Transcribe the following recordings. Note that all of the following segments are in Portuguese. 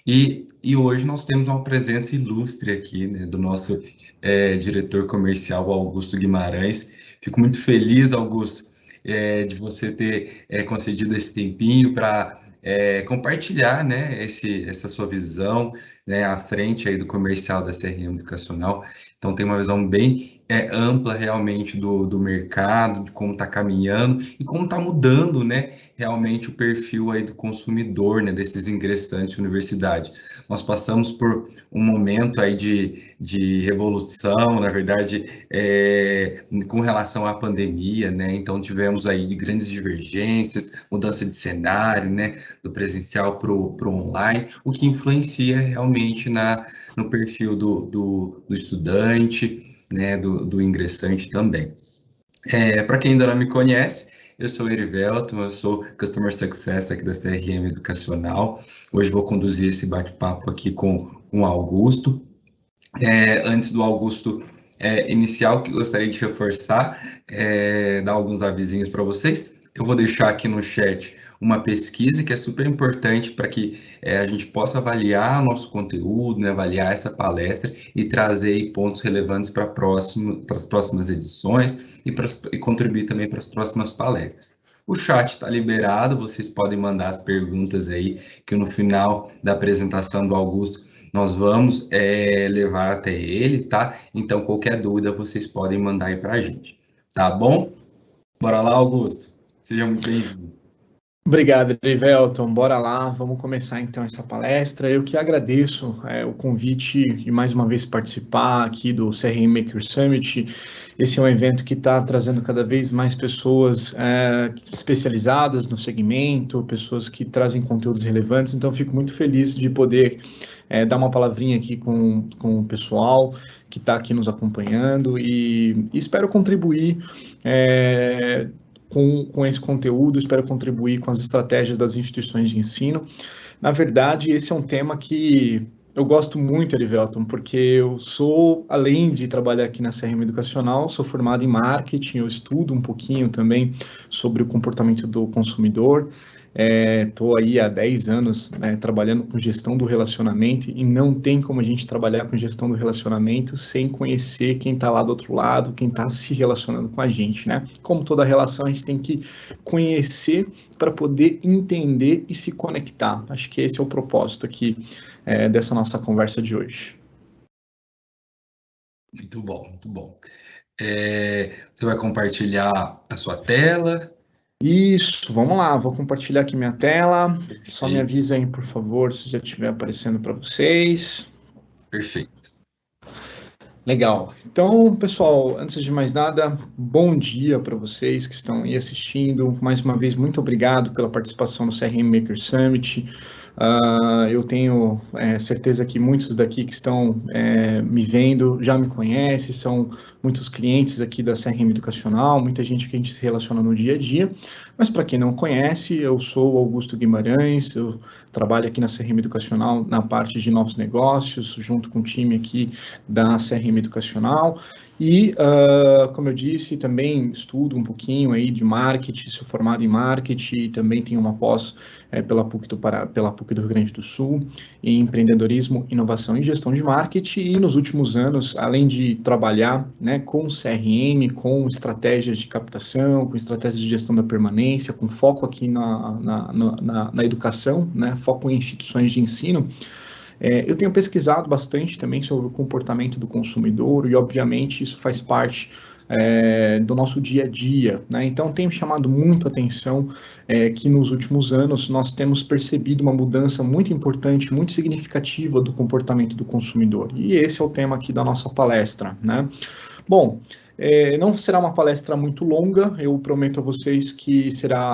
E hoje nós temos uma presença ilustre aqui, né, do nosso diretor comercial, Augusto Guimarães. Fico muito feliz, Augusto, de você ter concedido esse tempinho para compartilhar, né, essa sua visão, né, à frente aí do comercial da CRM Educacional. Então, tem uma visão bem ampla realmente do mercado, de como está caminhando e como está mudando, né, realmente o perfil aí do consumidor, né, desses ingressantes à universidade. Nós passamos por um momento aí de revolução, na verdade, com relação à pandemia, né, então tivemos aí grandes divergências, mudança de cenário, né, do presencial para o online, o que influencia realmente no perfil do estudante, né, do ingressante também. Para quem ainda não me conhece, eu sou o Erivelton, eu sou Customer Success aqui da CRM Educacional. Hoje vou conduzir esse bate-papo aqui com o Augusto. Antes do Augusto iniciar, que gostaria de reforçar, dar alguns avisinhos para vocês. Eu vou deixar aqui no chat uma pesquisa que é super importante para que a gente possa avaliar nosso conteúdo, né, avaliar essa palestra e trazer aí pontos relevantes para as próximas edições e contribuir também para as próximas palestras. O chat está liberado, vocês podem mandar as perguntas aí, que no final da apresentação do Augusto nós vamos levar até ele, tá? Então, qualquer dúvida, vocês podem mandar aí para a gente, tá bom? Bora lá, Augusto. Seja muito bem-vindo. Obrigado, Erivelton. Bora lá, vamos começar então essa palestra. Eu que agradeço o convite de mais uma vez participar aqui do CRM Maker Summit. Esse é um evento que está trazendo cada vez mais pessoas especializadas no segmento, pessoas que trazem conteúdos relevantes, então fico muito feliz de poder dar uma palavrinha aqui com o pessoal que está aqui nos acompanhando e espero contribuir com esse conteúdo, espero contribuir com as estratégias das instituições de ensino. Na verdade, esse é um tema que eu gosto muito, Erivelton, porque eu sou, além de trabalhar aqui na CRM Educacional, sou formado em marketing, eu estudo um pouquinho também sobre o comportamento do consumidor. Estou aí há 10 anos trabalhando com gestão do relacionamento e não tem como a gente trabalhar com gestão do relacionamento sem conhecer quem está lá do outro lado, quem está se relacionando com a gente, né? Como toda relação, a gente tem que conhecer para poder entender e se conectar. Acho que esse é o propósito aqui dessa nossa conversa de hoje. Muito bom, muito bom. Você vai compartilhar a sua tela? Isso, vamos lá, vou compartilhar aqui minha tela. Perfeito. Só me avisa aí, por favor, se já estiver aparecendo para vocês. Perfeito. Legal. Então, pessoal, antes de mais nada, bom dia para vocês que estão aí assistindo. Mais uma vez, muito obrigado pela participação no CRM Maker Summit. Eu tenho certeza que muitos daqui que estão me vendo já me conhecem, são muitos clientes aqui da CRM Educacional, muita gente que a gente se relaciona no dia a dia. Mas para quem não conhece, eu sou o Augusto Guimarães, eu trabalho aqui na CRM Educacional na parte de novos negócios, junto com o time aqui da CRM Educacional. E, como eu disse, também estudo um pouquinho aí de marketing, sou formado em marketing, também tenho uma pós pela PUC do Rio Grande do Sul, em empreendedorismo, inovação e gestão de marketing. E nos últimos anos, além de trabalhar com CRM, com estratégias de captação, com estratégias de gestão da permanência, com foco aqui na educação, foco em instituições de ensino, eu tenho pesquisado bastante também sobre o comportamento do consumidor e, obviamente, isso faz parte do nosso dia a dia, né? Então, tem me chamado muito a atenção que nos últimos anos nós temos percebido uma mudança muito importante, muito significativa do comportamento do consumidor. E esse é o tema aqui da nossa palestra, né? Bom, não será uma palestra muito longa, eu prometo a vocês que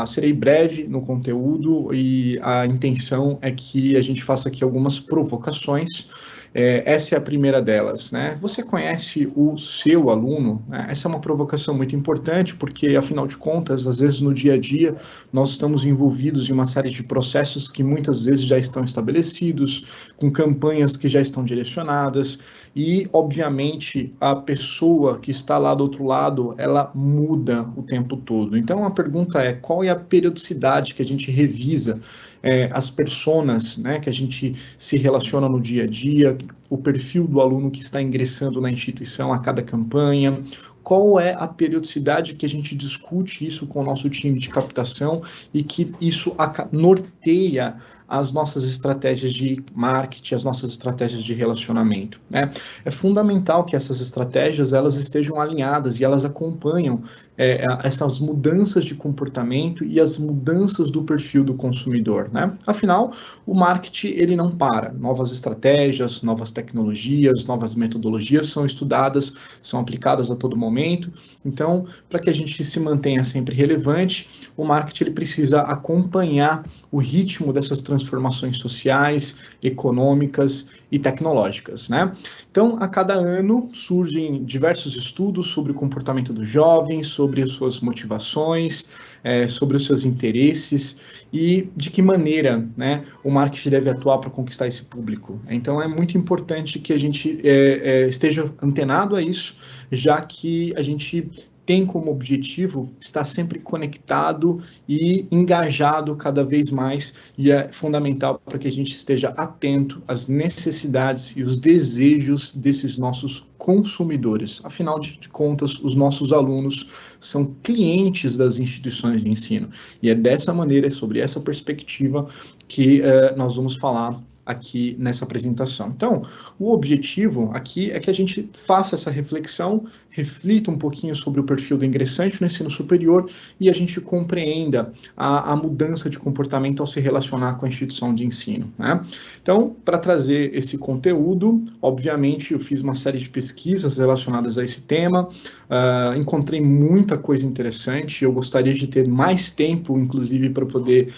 serei breve no conteúdo e a intenção é que a gente faça aqui algumas provocações Essa é a primeira delas, né? Você conhece o seu aluno? Essa é uma provocação muito importante, porque, afinal de contas, às vezes no dia a dia, nós estamos envolvidos em uma série de processos que muitas vezes já estão estabelecidos, com campanhas que já estão direcionadas, e, obviamente, a pessoa que está lá do outro lado, ela muda o tempo todo. Então, a pergunta é, qual é a periodicidade que a gente revisa as personas, né, que a gente se relaciona no dia a dia, o perfil do aluno que está ingressando na instituição a cada campanha, qual é a periodicidade que a gente discute isso com o nosso time de captação e que isso norteia as nossas estratégias de marketing, as nossas estratégias de relacionamento, né? É fundamental que essas estratégias elas estejam alinhadas e elas acompanham essas mudanças de comportamento e as mudanças do perfil do consumidor, né? Afinal, o marketing ele não para. Novas estratégias, novas tecnologias, novas metodologias são estudadas, são aplicadas a todo momento. Então, para que a gente se mantenha sempre relevante, o marketing ele precisa acompanhar o ritmo dessas transformações sociais, econômicas e tecnológicas, né? Então, a cada ano surgem diversos estudos sobre o comportamento dos jovens, sobre as suas motivações, sobre os seus interesses e de que maneira, né, o marketing deve atuar para conquistar esse público. Então, é muito importante que a gente esteja antenado a isso, já que a gente tem como objetivo estar sempre conectado e engajado cada vez mais, e é fundamental para que a gente esteja atento às necessidades e os desejos desses nossos consumidores. Afinal de contas, os nossos alunos são clientes das instituições de ensino, e é dessa maneira, sobre essa perspectiva, que nós vamos falar aqui nessa apresentação. Então, o objetivo aqui é que a gente faça essa reflexão, reflita um pouquinho sobre o perfil do ingressante no ensino superior e a gente compreenda a mudança de comportamento ao se relacionar com a instituição de ensino, né? Então, para trazer esse conteúdo, obviamente, eu fiz uma série de pesquisas relacionadas a esse tema, encontrei muita coisa interessante, eu gostaria de ter mais tempo, inclusive, para poder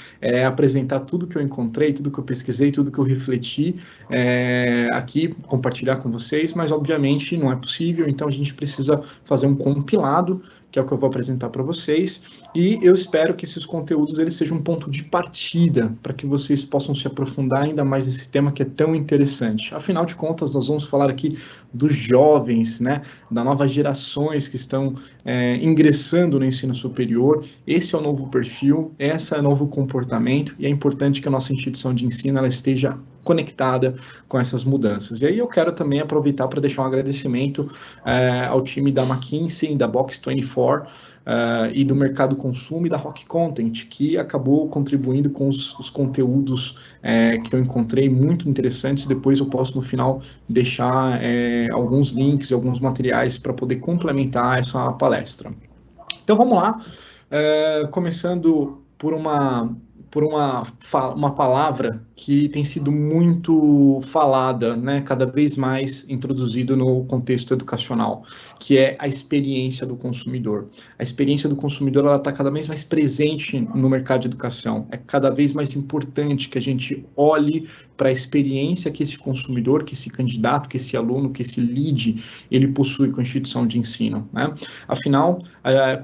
apresentar tudo que eu encontrei, tudo que eu pesquisei, tudo que eu refleti aqui, compartilhar com vocês, mas obviamente não é possível, então a gente precisa fazer um compilado, que é o que eu vou apresentar para vocês, e eu espero que esses conteúdos eles sejam um ponto de partida para que vocês possam se aprofundar ainda mais nesse tema que é tão interessante. Afinal de contas, nós vamos falar aqui dos jovens, né, das novas gerações que estão ingressando no ensino superior. Esse é o novo perfil, esse é o novo comportamento, e é importante que a nossa instituição de ensino ela esteja conectada com essas mudanças. E aí eu quero também aproveitar para deixar um agradecimento ao time da McKinsey, da Box24, e do Mercado Consumo e da Rock Content, que acabou contribuindo com os conteúdos que eu encontrei muito interessantes. Depois eu posso, no final, deixar alguns links e alguns materiais para poder complementar essa palestra. Então, vamos lá, começando por uma palavra que tem sido muito falada, né, cada vez mais introduzido no contexto educacional, que é a experiência do consumidor. A experiência do consumidor ela está cada vez mais presente no mercado de educação. É cada vez mais importante que a gente olhe para a experiência que esse consumidor, que esse candidato, que esse aluno, que esse lead, ele possui com a instituição de ensino, né? Afinal,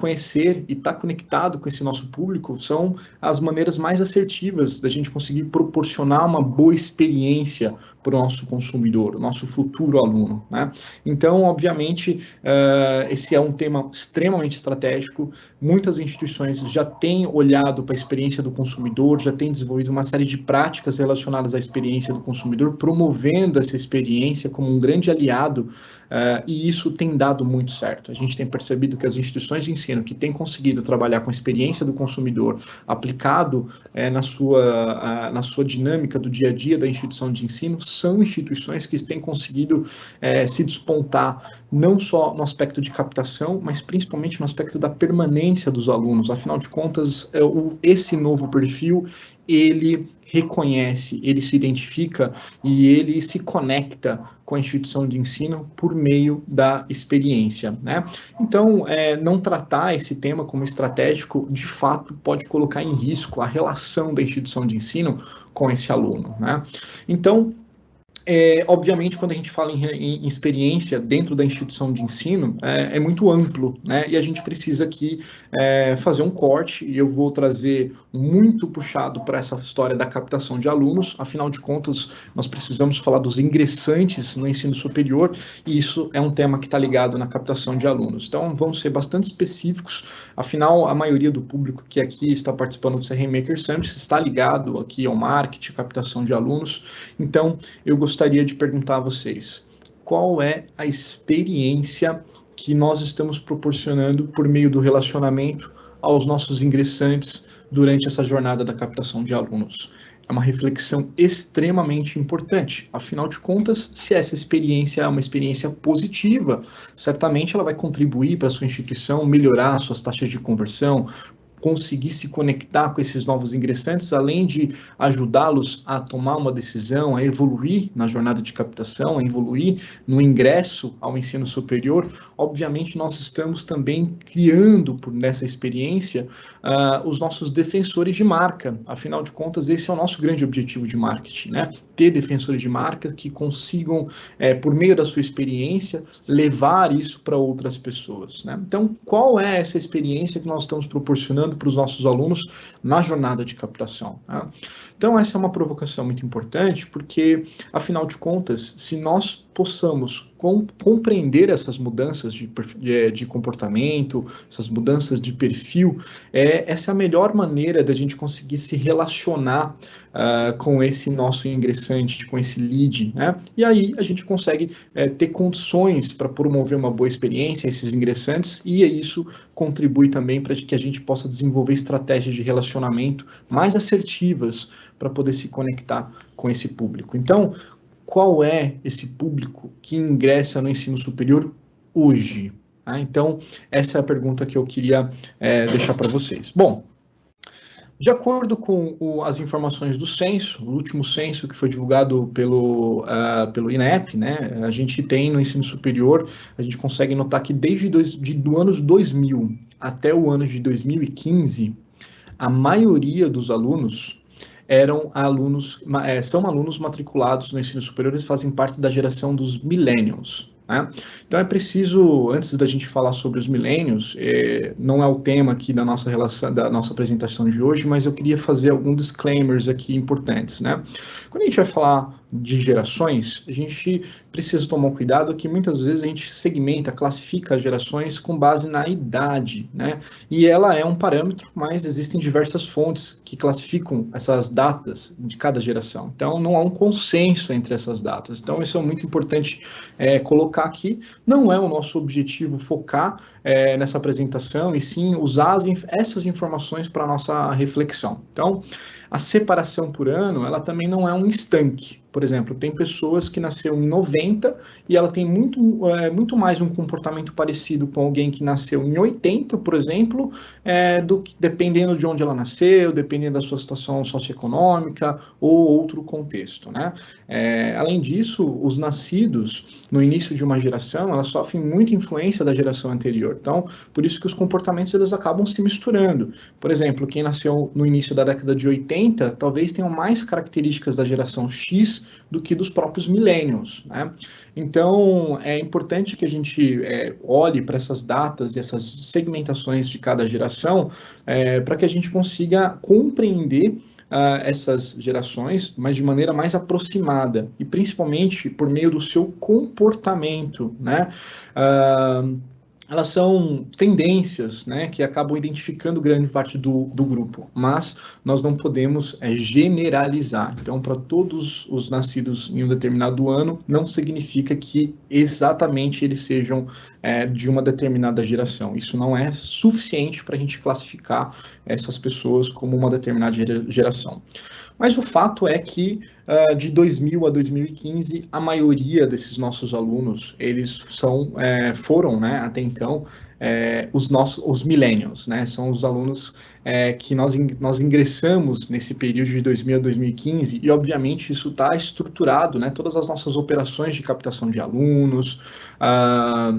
conhecer e estar conectado com esse nosso público são as maneiras mais assertivas da gente conseguir proporcionar uma boa experiência para o nosso consumidor, o nosso futuro aluno, né? Então, obviamente, esse é um tema extremamente estratégico. Muitas instituições já têm olhado para a experiência do consumidor, já têm desenvolvido uma série de práticas relacionadas à experiência do consumidor, promovendo essa experiência como um grande aliado, e isso tem dado muito certo. A gente tem percebido que as instituições de ensino que têm conseguido trabalhar com a experiência do consumidor aplicado na sua dinâmica do dia a dia da instituição de ensino, são instituições que têm conseguido se despontar não só no aspecto de captação, mas principalmente no aspecto da permanência dos alunos. Afinal de contas, esse novo perfil, ele reconhece, ele se identifica e ele se conecta com a instituição de ensino por meio da experiência, né? Então, não tratar esse tema como estratégico, de fato, pode colocar em risco a relação da instituição de ensino com esse aluno, né? Então, Obviamente, quando a gente fala em experiência dentro da instituição de ensino, é muito amplo, né? E a gente precisa aqui fazer um corte, e eu vou trazer muito puxado para essa história da captação de alunos. Afinal de contas, nós precisamos falar dos ingressantes no ensino superior, e isso é um tema que está ligado na captação de alunos. Então, vamos ser bastante específicos, afinal, a maioria do público que aqui está participando do CRM Maker Summit está ligado aqui ao marketing, captação de alunos. Então, eu gostaria de perguntar a vocês, qual é a experiência que nós estamos proporcionando por meio do relacionamento aos nossos ingressantes durante essa jornada da captação de alunos? É uma reflexão extremamente importante. Afinal de contas, se essa experiência é uma experiência positiva, certamente ela vai contribuir para a sua instituição, melhorar suas taxas de conversão, conseguir se conectar com esses novos ingressantes, além de ajudá-los a tomar uma decisão, a evoluir na jornada de captação, a evoluir no ingresso ao ensino superior. Obviamente, nós estamos também criando, nessa experiência, os nossos defensores de marca. Afinal de contas, esse é o nosso grande objetivo de marketing, né? Ter defensores de marca que consigam, por meio da sua experiência, levar isso para outras pessoas, né? Então, qual é essa experiência que nós estamos proporcionando para os nossos alunos na jornada de captação, né? Então, essa é uma provocação muito importante, porque, afinal de contas, se nós possamos compreender essas mudanças de comportamento, essas mudanças de perfil, essa é a melhor maneira da gente conseguir se relacionar com esse nosso ingressante, com esse lead, né? E aí a gente consegue ter condições para promover uma boa experiência a esses ingressantes, e isso contribui também para que a gente possa desenvolver estratégias de relacionamento mais assertivas para poder se conectar com esse público. Então, qual é esse público que ingressa no ensino superior hoje? Então, essa é a pergunta que eu queria deixar para vocês. Bom, de acordo com as informações do censo, o último censo que foi divulgado pelo INEP, né, a gente tem no ensino superior, a gente consegue notar que desde do ano 2000 até o ano de 2015, a maioria dos alunos são alunos matriculados no ensino superior, eles fazem parte da geração dos millennials, né? Então é preciso, antes da gente falar sobre os millennials, não é o tema aqui da nossa apresentação de hoje, mas eu queria fazer alguns disclaimers aqui importantes, né? Quando a gente vai falar de gerações, a gente precisa tomar cuidado que muitas vezes a gente segmenta, classifica as gerações com base na idade, né? E ela é um parâmetro, mas existem diversas fontes que classificam essas datas de cada geração. Então, não há um consenso entre essas datas. Então, isso é muito importante colocar aqui. Não é o nosso objetivo focar nessa apresentação, e sim usar essas informações para a nossa reflexão. Então, a separação por ano, ela também não é um estanque. Por exemplo, tem pessoas que nasceram em 90 e ela tem muito mais um comportamento parecido com alguém que nasceu em 80, por exemplo, dependendo de onde ela nasceu, dependendo da sua situação socioeconômica ou outro contexto, né? Além disso, os nascidos no início de uma geração, elas sofrem muita influência da geração anterior. Então, por isso que os comportamentos eles acabam se misturando. Por exemplo, quem nasceu no início da década de 80, talvez tenham mais características da geração X do que dos próprios millennials, né? Então, é importante que a gente olhe para essas datas e essas segmentações de cada geração para que a gente consiga compreender essas gerações, mas de maneira mais aproximada, e principalmente por meio do seu comportamento, né? Elas são tendências, né, que acabam identificando grande parte do grupo, mas nós não podemos generalizar. Então, para todos os nascidos em um determinado ano, não significa que exatamente eles sejam de uma determinada geração. Isso não é suficiente para a gente classificar essas pessoas como uma determinada geração. Mas o fato é que de 2000 a 2015, a maioria desses nossos alunos, eles foram, né, até então, os millennials, né? São os alunos que nós ingressamos nesse período de 2000 a 2015 e, obviamente, isso está estruturado, né? Todas as nossas operações de captação de alunos,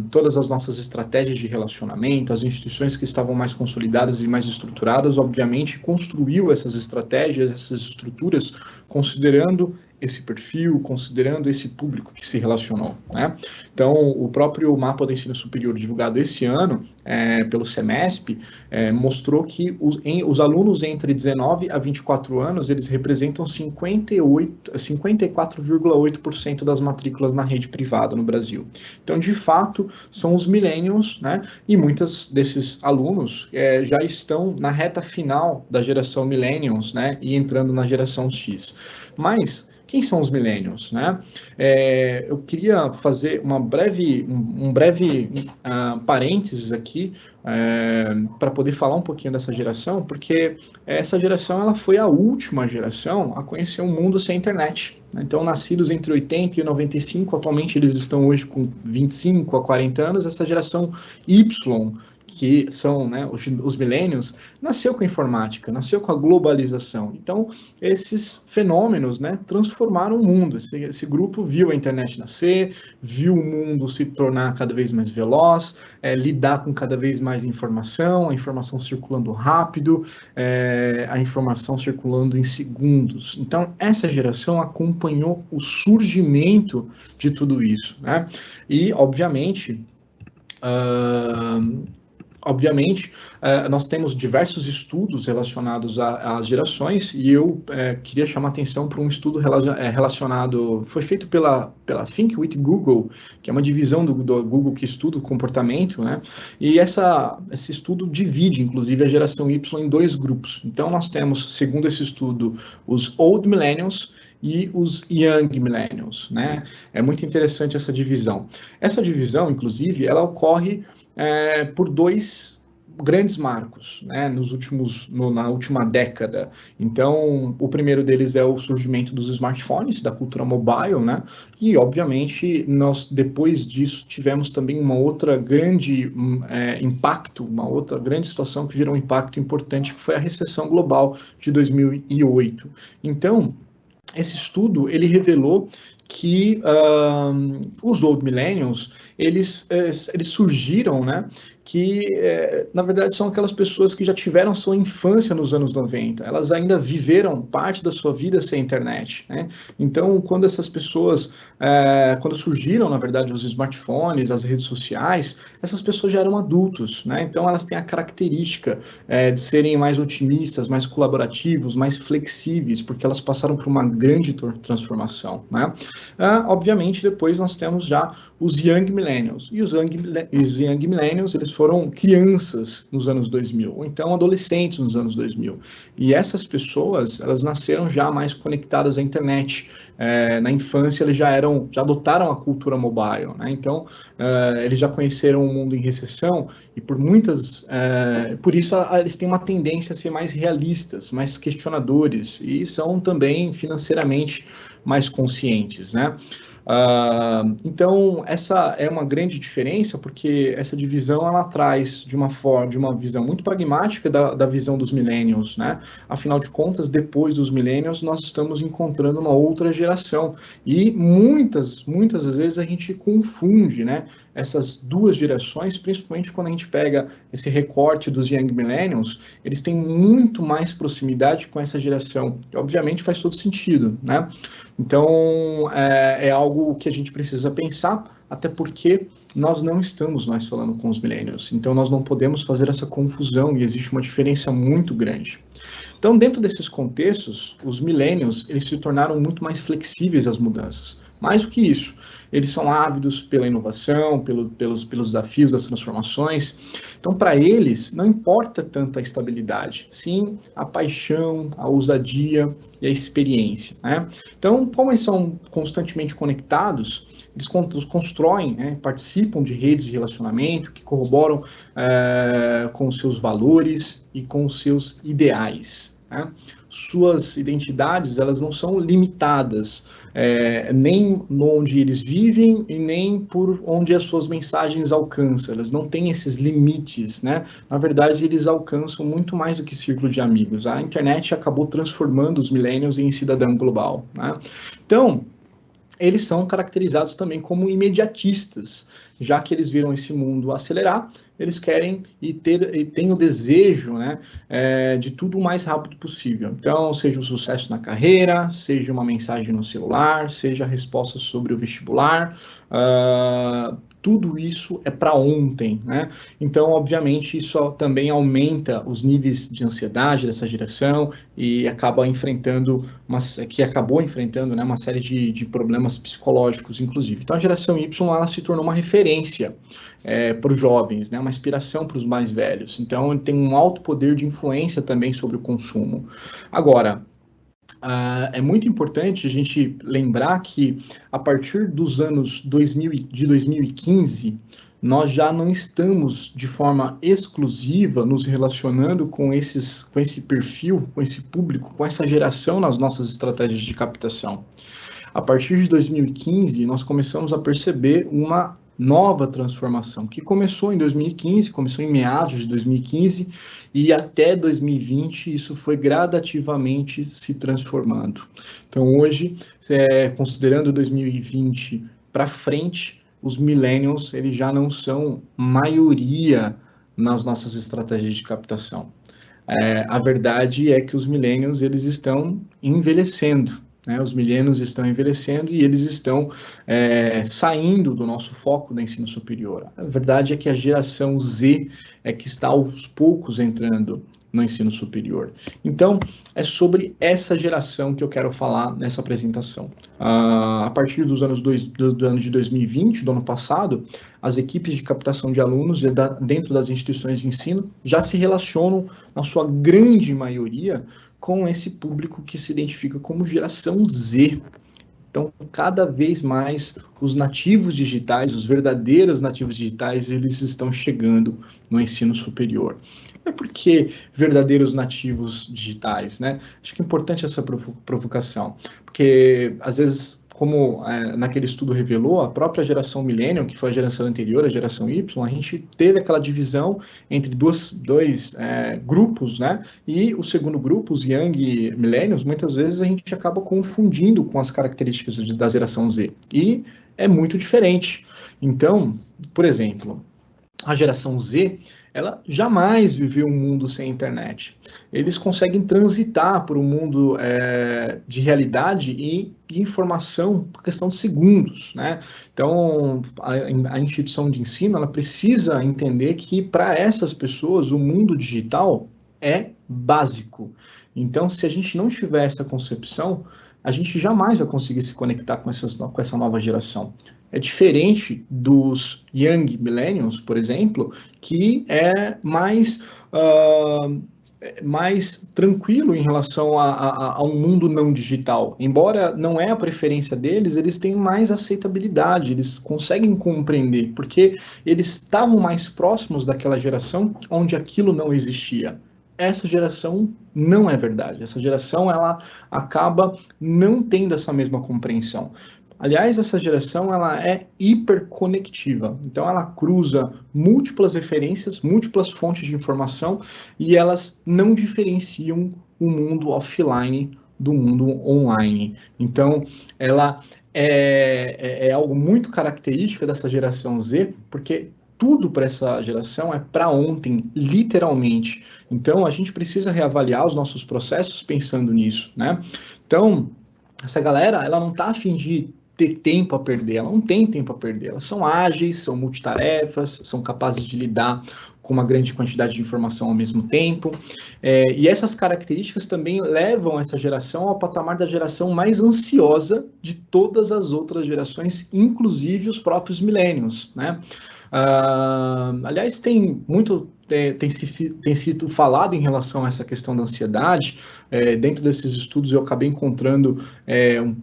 todas as nossas estratégias de relacionamento, as instituições que estavam mais consolidadas e mais estruturadas, obviamente, construiu essas estratégias, essas estruturas, considerando esse perfil, considerando esse público que se relacionou, né? Então, o próprio mapa do ensino superior divulgado esse ano pelo SEMESP mostrou que os alunos entre 19 a 24 anos, eles representam 54,8% das matrículas na rede privada no Brasil. Então, de fato, são os millennials, né? E muitos desses alunos já estão na reta final da geração millennials, né? E entrando na geração X. Mas quem são os millennials, né? Eu queria fazer um breve parênteses aqui para poder falar um pouquinho dessa geração, porque essa geração ela foi a última geração a conhecer um mundo sem internet. Então, nascidos entre 80 e 95, atualmente eles estão hoje com 25 a 40 anos, essa geração Y, que são, né, os millennials, nasceu com a informática, nasceu com a globalização. Então, esses fenômenos, né, transformaram o mundo. Esse grupo viu a internet nascer, viu o mundo se tornar cada vez mais veloz, lidar com cada vez mais informação, a informação circulando rápido, a informação circulando em segundos. Então, essa geração acompanhou o surgimento de tudo isso, né? E, obviamente, nós temos diversos estudos relacionados às gerações e eu queria chamar a atenção para um estudo relacionado, foi feito pela Think with Google, que é uma divisão do Google que estuda o comportamento, né? E esse estudo divide, inclusive, a geração Y em dois grupos. Então, nós temos, segundo esse estudo, os Old Millennials e os Young Millennials, né? É muito interessante essa divisão. Essa divisão, inclusive, ela ocorre por dois grandes marcos, né, na última década. Então, o primeiro deles é o surgimento dos smartphones, da cultura mobile, né, e, obviamente, nós, depois disso, tivemos também uma outra grande impacto, uma outra grande situação que gerou um impacto importante, que foi a recessão global de 2008. Então, esse estudo, ele revelou que os Old Millennials, eles surgiram, né, que, na verdade, são aquelas pessoas que já tiveram sua infância nos anos 90, elas ainda viveram parte da sua vida sem internet, né? Então, quando essas pessoas, quando surgiram, na verdade, os smartphones, as redes sociais, essas pessoas já eram adultos, né? Então, elas têm a característica de serem mais otimistas, mais colaborativos, mais flexíveis, porque elas passaram por uma grande transformação, né? Obviamente, depois nós temos já os Young Millennials, e os Young Millennials, eles foram crianças nos anos 2000, ou então adolescentes nos anos 2000. E essas pessoas, elas nasceram já mais conectadas à internet. Na infância, eles já adotaram a cultura mobile, né? Então, eles já conheceram o mundo em recessão e por isso eles têm uma tendência a ser mais realistas, mais questionadores e são também financeiramente mais conscientes, né? Então, essa é uma grande diferença, porque essa divisão ela traz de uma visão muito pragmática da visão dos millennials, né? Afinal de contas, depois dos millennials, nós estamos encontrando uma outra geração e muitas das vezes a gente confunde, né, essas duas gerações, principalmente quando a gente pega esse recorte dos Young Millennials, eles têm muito mais proximidade com essa geração, e obviamente faz todo sentido, né? Então, é algo que a gente precisa pensar, até porque nós não estamos mais falando com os millennials, então nós não podemos fazer essa confusão e existe uma diferença muito grande. Então, dentro desses contextos, os millennials, eles se tornaram muito mais flexíveis às mudanças. Mais do que isso, eles são ávidos pela inovação, pelos desafios das transformações. Então, para eles, não importa tanto a estabilidade, sim a paixão, a ousadia e a experiência, né? Então, como eles são constantemente conectados, eles constroem, né, participam de redes de relacionamento que corroboram com os seus valores e com os seus ideais. né? Suas identidades, elas não são limitadas, nem onde eles vivem e nem por onde as suas mensagens alcançam. Elas não têm esses limites, né? Na verdade, eles alcançam muito mais do que círculo de amigos. A internet acabou transformando os millennials em cidadão global, né? Então, eles são caracterizados também como imediatistas, já que eles viram esse mundo acelerar, eles querem e têm o desejo, né, de tudo o mais rápido possível. Então, seja um sucesso na carreira, seja uma mensagem no celular, seja a resposta sobre o vestibular, tudo isso é para ontem, né? Então, obviamente, isso também aumenta os níveis de ansiedade dessa geração e acabou enfrentando, né, uma série de problemas psicológicos, inclusive. Então, a geração Y, ela se tornou uma referência para os jovens, né, uma inspiração para os mais velhos. Então, ele tem um alto poder de influência também sobre o consumo. Agora, é muito importante a gente lembrar que, a partir dos anos 2015, nós já não estamos de forma exclusiva nos relacionando com esse perfil, com esse público, com essa geração nas nossas estratégias de captação. A partir de 2015, nós começamos a perceber uma nova transformação, que começou em 2015, começou em meados de 2015, e até 2020 isso foi gradativamente se transformando. Então, hoje, considerando 2020 para frente, os millennials, eles já não são maioria nas nossas estratégias de captação. A verdade é que os millennials, eles estão envelhecendo, né? Os millennials estão envelhecendo e eles estão saindo do nosso foco do ensino superior. A verdade é que a geração Z é que está aos poucos entrando no ensino superior. Então, é sobre essa geração que eu quero falar nessa apresentação. A partir dos anos do ano de 2020, do ano passado, as equipes de captação de alunos dentro das instituições de ensino já se relacionam, na sua grande maioria, com esse público que se identifica como geração Z. Então, cada vez mais, os nativos digitais, os verdadeiros nativos digitais, eles estão chegando no ensino superior. Mas por que verdadeiros nativos digitais, né? Acho que é importante essa provocação, porque, às vezes, como naquele estudo revelou, a própria geração Millennium, que foi a geração anterior, a geração Y, a gente teve aquela divisão entre dois grupos, né? E o segundo grupo, os Young Millennials, muitas vezes a gente acaba confundindo com as características da geração Z. E é muito diferente. Então, por exemplo, a geração Z, ela jamais viveu um mundo sem internet. Eles conseguem transitar por um mundo de realidade e informação por questão de segundos, né? Então, a instituição de ensino, ela precisa entender que, para essas pessoas, o mundo digital é básico. Então, se a gente não tiver essa concepção, a gente jamais vai conseguir se conectar com essa nova geração. É diferente dos Young Millennials, por exemplo, que é mais tranquilo em relação a um mundo não digital. Embora não é a preferência deles, eles têm mais aceitabilidade, eles conseguem compreender, porque eles estavam mais próximos daquela geração onde aquilo não existia. Essa geração não é verdade. Essa geração, ela acaba não tendo essa mesma compreensão. Aliás, essa geração, ela é hiperconectiva. Então, ela cruza múltiplas referências, múltiplas fontes de informação, e elas não diferenciam o mundo offline do mundo online. Então, ela é algo muito característico dessa geração Z, porque tudo para essa geração é para ontem, literalmente. Então, a gente precisa reavaliar os nossos processos pensando nisso, né? Então, essa galera, ela não está a fim de ter tempo a perder, ela não tem tempo a perder, elas são ágeis, são multitarefas, são capazes de lidar com uma grande quantidade de informação ao mesmo tempo, e essas características também levam essa geração ao patamar da geração mais ansiosa de todas as outras gerações, inclusive os próprios millennials, né? Aliás, tem sido falado em relação a essa questão da ansiedade. Dentro desses estudos eu acabei encontrando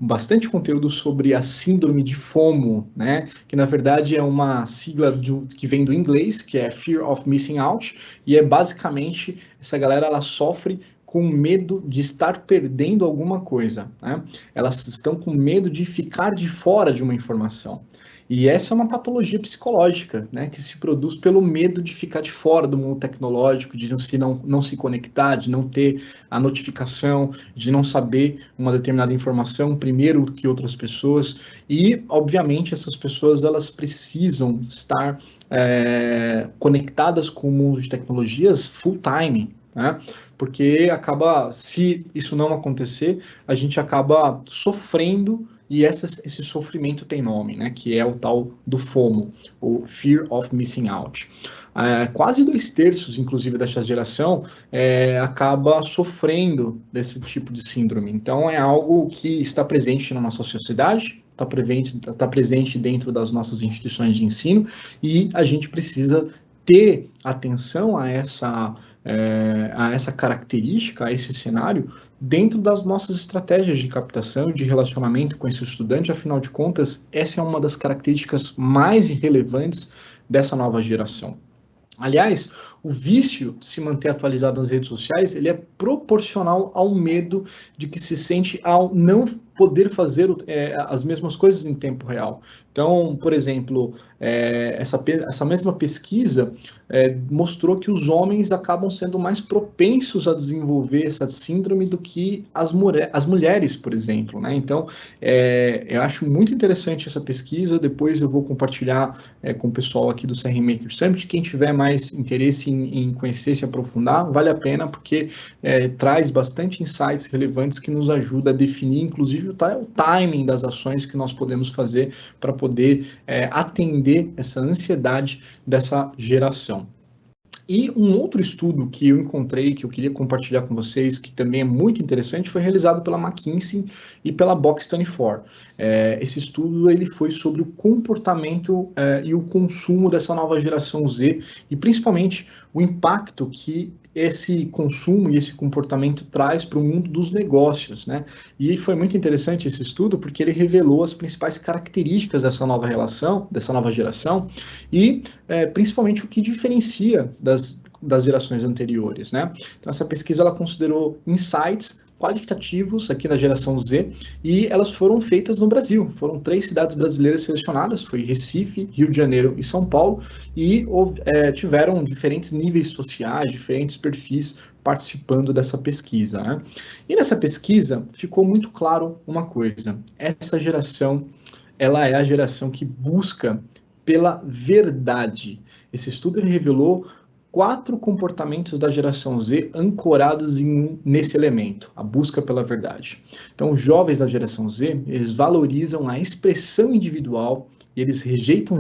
bastante conteúdo sobre a síndrome de FOMO, né? Que na verdade é uma sigla que vem do inglês, que é Fear of Missing Out, e basicamente essa galera, ela sofre com medo de estar perdendo alguma coisa, né? Elas estão com medo de ficar de fora de uma informação. E essa é uma patologia psicológica, né, que se produz pelo medo de ficar de fora do mundo tecnológico, de não se conectar, de não ter a notificação, de não saber uma determinada informação primeiro que outras pessoas. E, obviamente, essas pessoas elas precisam estar conectadas com o mundo de tecnologias full time, né? Porque se isso não acontecer, a gente acaba sofrendo. E esse sofrimento tem nome, né? Que é o tal do FOMO, o Fear of Missing Out. Quase 2/3, inclusive, dessa geração acaba sofrendo desse tipo de síndrome. Então, é algo que está presente na nossa sociedade, está presente dentro das nossas instituições de ensino, e a gente precisa ter atenção a essa característica, a esse cenário, dentro das nossas estratégias de captação, de relacionamento com esse estudante. Afinal de contas, essa é uma das características mais relevantes dessa nova geração. Aliás, o vício de se manter atualizado nas redes sociais, ele é proporcional ao medo de que se sente ao não poder fazer as mesmas coisas em tempo real. Então, por exemplo, essa mesma pesquisa mostrou que os homens acabam sendo mais propensos a desenvolver essa síndrome do que as mulheres, por exemplo, né? Então, eu acho muito interessante essa pesquisa. Depois eu vou compartilhar com o pessoal aqui do CRM Maker Summit. Quem tiver mais interesse em conhecer, se aprofundar, vale a pena, porque traz bastante insights relevantes que nos ajuda a definir, inclusive, o timing das ações que nós podemos fazer para poder atender essa ansiedade dessa geração. E um outro estudo que eu encontrei, que eu queria compartilhar com vocês, que também é muito interessante, foi realizado pela McKinsey e pela Box 24. Esse estudo ele foi sobre o comportamento e o consumo dessa nova geração Z, e principalmente o impacto que esse consumo e esse comportamento traz para o mundo dos negócios, né? E foi muito interessante esse estudo, porque ele revelou as principais características dessa nova geração, e principalmente o que diferencia das gerações anteriores, né? Então, essa pesquisa ela considerou insights qualitativos aqui na geração Z, e elas foram feitas no Brasil. Foram 3 cidades brasileiras selecionadas, foi Recife, Rio de Janeiro e São Paulo, e tiveram diferentes níveis sociais, diferentes perfis participando dessa pesquisa, né? E nessa pesquisa ficou muito claro uma coisa: essa geração, ela é a geração que busca pela verdade. Esse estudo revelou 4 comportamentos da geração Z ancorados nesse elemento, a busca pela verdade. Então, os jovens da geração Z, eles valorizam a expressão individual, eles rejeitam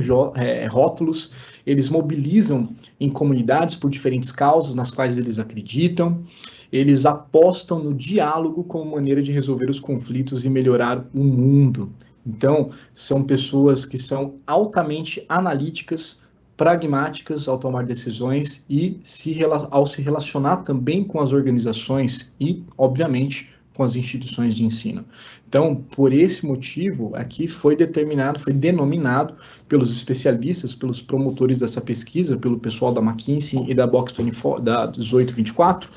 rótulos, eles mobilizam em comunidades por diferentes causas nas quais eles acreditam, eles apostam no diálogo como maneira de resolver os conflitos e melhorar o mundo. Então, são pessoas que são altamente analíticas, pragmáticas ao tomar decisões e ao se relacionar também com as organizações e, obviamente, com as instituições de ensino. Então, por esse motivo, aqui foi denominado pelos especialistas, pelos promotores dessa pesquisa, pelo pessoal da McKinsey e da Box 24, da 1824,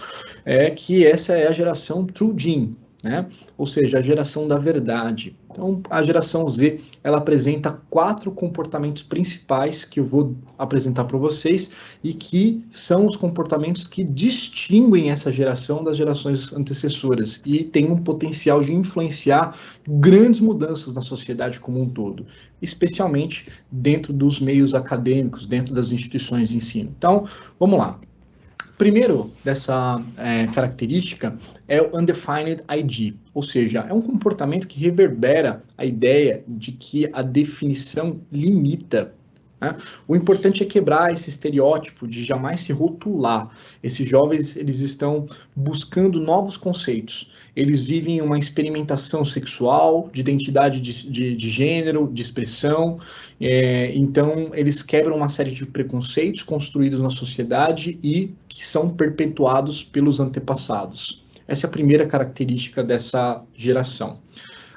que essa é a geração True Gen, né? Ou seja, a geração da verdade. Então, a geração Z, ela apresenta 4 comportamentos principais que eu vou apresentar para vocês, e que são os comportamentos que distinguem essa geração das gerações antecessoras e tem um potencial de influenciar grandes mudanças na sociedade como um todo, especialmente dentro dos meios acadêmicos, dentro das instituições de ensino. Então, vamos lá. Primeiro dessa característica é o Undefined ID, ou seja, é um comportamento que reverbera a ideia de que a definição limita, né? O importante é quebrar esse estereótipo de jamais se rotular. Esses jovens, eles estão buscando novos conceitos. Eles vivem uma experimentação sexual, de identidade de gênero, de expressão. Então, eles quebram uma série de preconceitos construídos na sociedade e que são perpetuados pelos antepassados. Essa é a primeira característica dessa geração.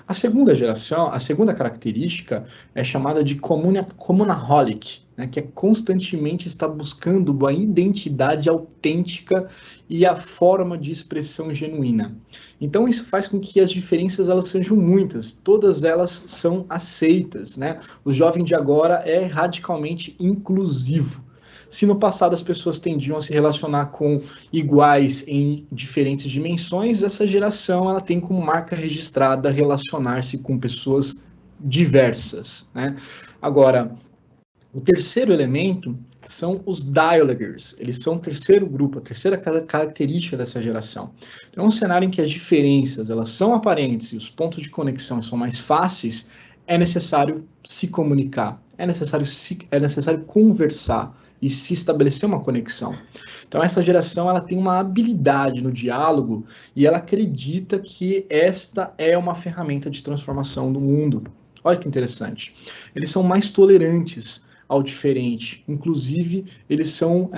A segunda característica é chamada de communaholic, né, que é constantemente estar buscando a identidade autêntica e a forma de expressão genuína. Então, isso faz com que as diferenças elas sejam muitas, todas elas são aceitas, né? O jovem de agora é radicalmente inclusivo. Se no passado as pessoas tendiam a se relacionar com iguais em diferentes dimensões, essa geração ela tem como marca registrada relacionar-se com pessoas diversas, né? Agora, o terceiro elemento são os dialogers. Eles são o terceiro grupo, a terceira característica dessa geração. Então, é um cenário em que as diferenças elas são aparentes e os pontos de conexão são mais fáceis, é necessário se comunicar, é necessário conversar e se estabelecer uma conexão. Então, essa geração ela tem uma habilidade no diálogo e ela acredita que esta é uma ferramenta de transformação do mundo. Olha que interessante. Eles são mais tolerantes ao diferente. Inclusive, eles são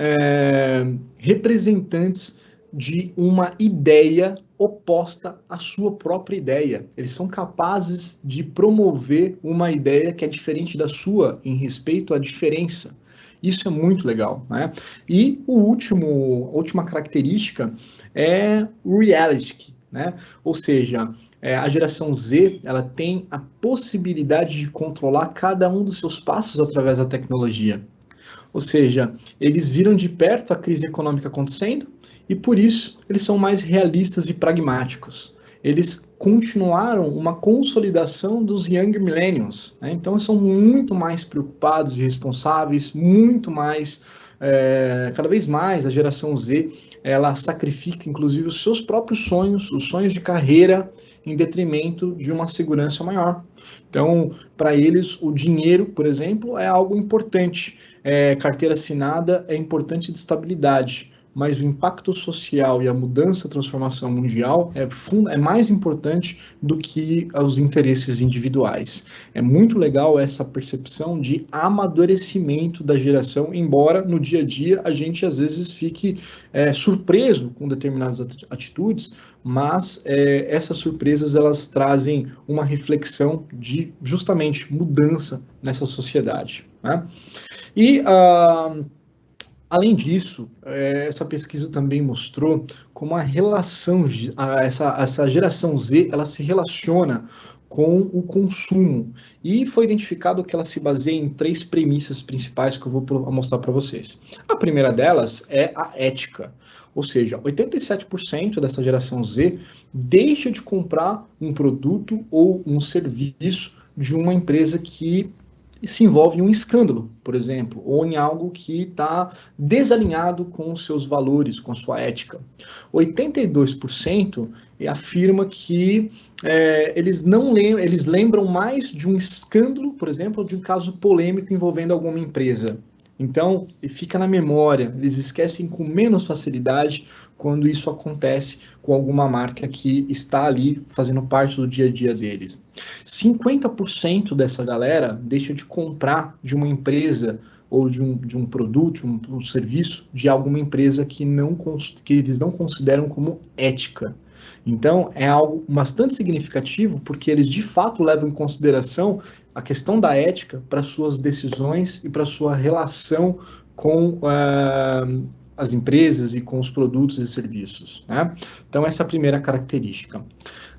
representantes de uma ideia oposta à sua própria ideia. Eles são capazes de promover uma ideia que é diferente da sua em respeito à diferença. Isso é muito legal, né? E a última característica é o reality, né? Ou seja, a geração Z ela tem a possibilidade de controlar cada um dos seus passos através da tecnologia. Ou seja, eles viram de perto a crise econômica acontecendo e, por isso, eles são mais realistas e pragmáticos. Eles continuaram uma consolidação dos Young Millennials, né? Então, são muito mais preocupados e responsáveis, muito mais, cada vez mais, a geração Z, ela sacrifica, inclusive, os seus próprios sonhos, os sonhos de carreira, em detrimento de uma segurança maior. Então, para eles, o dinheiro, por exemplo, é algo importante. Carteira assinada é importante de estabilidade, mas o impacto social e a mudança, a transformação mundial é mais importante do que os interesses individuais. É muito legal essa percepção de amadurecimento da geração, embora no dia a dia a gente às vezes fique surpreso com determinadas atitudes, mas essas surpresas elas trazem uma reflexão de justamente mudança nessa sociedade, né? E além disso, essa pesquisa também mostrou como a relação, essa geração Z, ela se relaciona com o consumo. E foi identificado que ela se baseia em 3 premissas principais que eu vou mostrar para vocês. A primeira delas é a ética. Ou seja, 87% dessa geração Z deixa de comprar um produto ou um serviço de uma empresa que se envolve em um escândalo, por exemplo, ou em algo que está desalinhado com os seus valores, com a sua ética. 82% afirma que eles lembram mais de um escândalo, por exemplo, ou de um caso polêmico envolvendo alguma empresa. Então, fica na memória, eles esquecem com menos facilidade quando isso acontece com alguma marca que está ali fazendo parte do dia a dia deles. 50% dessa galera deixa de comprar de uma empresa ou de um produto, um serviço de alguma empresa que eles não consideram como ética. Então, é algo bastante significativo, porque eles de fato levam em consideração a questão da ética para suas decisões e para sua relação com as empresas e com os produtos e serviços, né? Então, essa é a primeira característica.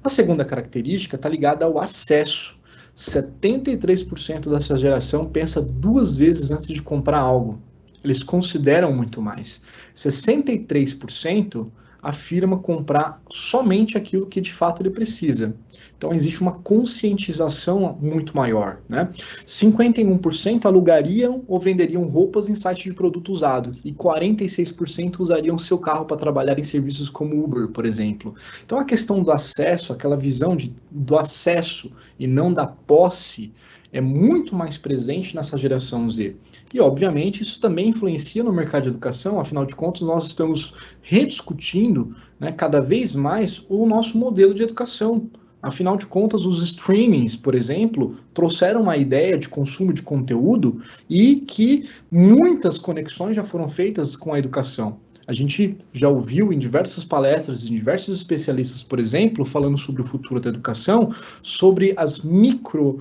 A segunda característica está ligada ao acesso. 73% dessa geração pensa 2 vezes antes de comprar algo. Eles consideram muito mais. 63% afirma comprar somente aquilo que de fato ele precisa. Então, existe uma conscientização muito maior, né? 51% alugariam ou venderiam roupas em site de produto usado e 46% usariam seu carro para trabalhar em serviços como Uber, por exemplo. Então, a questão do acesso, aquela visão do acesso e não da posse, é muito mais presente nessa geração Z. E, obviamente, isso também influencia no mercado de educação, afinal de contas, nós estamos rediscutindo, né, cada vez mais o nosso modelo de educação. Afinal de contas, os streamings, por exemplo, trouxeram uma ideia de consumo de conteúdo e que muitas conexões já foram feitas com a educação. A gente já ouviu em diversas palestras, em diversos especialistas, por exemplo, falando sobre o futuro da educação, sobre as micro